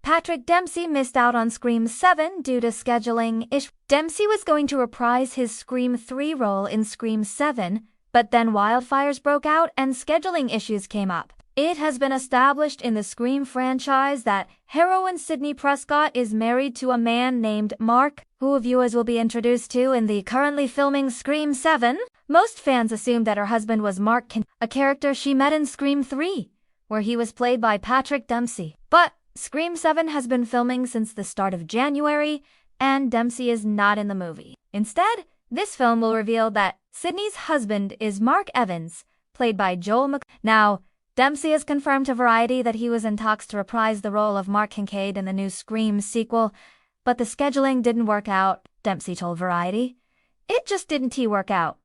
Patrick Dempsey missed out on Scream 7 due to scheduling issues. Dempsey was going to reprise his Scream 3 role in Scream 7, but then wildfires broke out and scheduling issues came up. It has been established in the Scream franchise that heroine Sidney Prescott is married to a man named Mark, who viewers will be introduced to in the currently filming Scream 7. Most fans assumed that her husband was Mark, a character she met in Scream 3, where he was played by Patrick Dempsey. But Scream 7 has been filming since the start of January, and Dempsey is not in the movie. Instead, this film will reveal that Sidney's husband is Mark Evans, played by Joel McHale. Now, Dempsey has confirmed to Variety that he was in talks to reprise the role of Mark Kincaid in the new Scream sequel, but the scheduling didn't work out, Dempsey told Variety. It just didn't work out.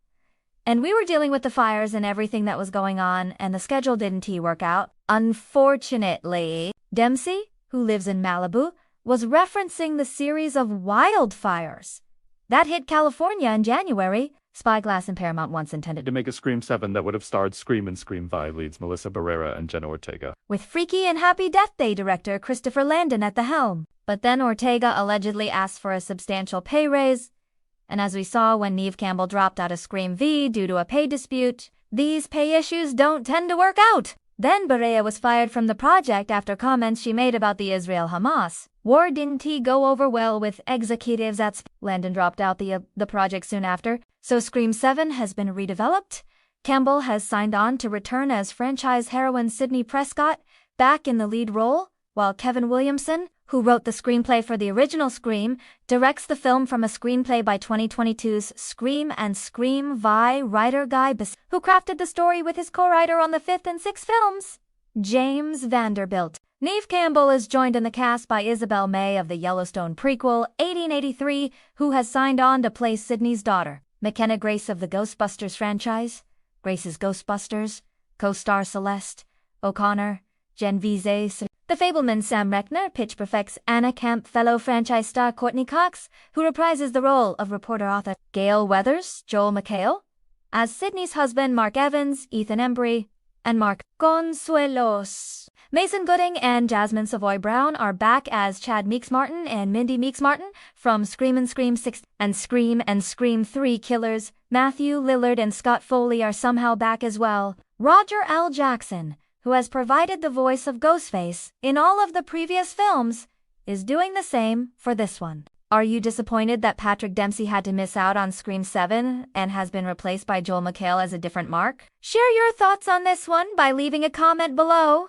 And we were dealing with the fires and everything that was going on, and the schedule didn't work out. Unfortunately, Dempsey, who lives in Malibu, was referencing the series of wildfires that hit California in January. Spyglass and Paramount once intended to make a Scream 7 that would have starred Scream and Scream 5 leads Melissa Barrera and Jenna Ortega, with Freaky and Happy Death Day director Christopher Landon at the helm. But then Ortega allegedly asked for a substantial pay raise, and as we saw when Neve Campbell dropped out of Scream V due to a pay dispute, these pay issues don't tend to work out. Then Barrera was fired from the project after comments she made about the Israel-Hamas war didn't go over well with executives at Landon dropped out the project soon after, so Scream 7 has been redeveloped. Campbell has signed on to return as franchise heroine Sidney Prescott back in the lead role, while Kevin Williamson, who wrote the screenplay for the original Scream, directs the film from a screenplay by 2022's Scream and Scream Vi writer Guy Bass, who crafted the story with his co-writer on the 5th and 6th films, James Vanderbilt. Neve Campbell is joined in the cast by Isabel May of the Yellowstone prequel 1883, who has signed on to play Sidney's daughter. McKenna Grace of the Ghostbusters franchise, Grace's Ghostbusters, co-star Celeste O'Connor, Genevieve. The Fableman Sam Reckner pitch perfects Anna Camp fellow franchise star Courtney Cox, who reprises the role of reporter-author Gale Weathers, Joel McHale, as Sidney's husband Mark Evans, Ethan Embry, and Mark Consuelos. Mason Gooding and Jasmine Savoy Brown are back as Chad Meeks-Martin and Mindy Meeks-Martin from Scream and Scream 6 and Scream 3 killers. Matthew Lillard and Scott Foley are somehow back as well. Roger L. Jackson, who has provided the voice of Ghostface in all of the previous films, is doing the same for this one. Are you disappointed that Patrick Dempsey had to miss out on Scream 7 and has been replaced by Joel McHale as a different Mark? Share your thoughts on this one by leaving a comment below.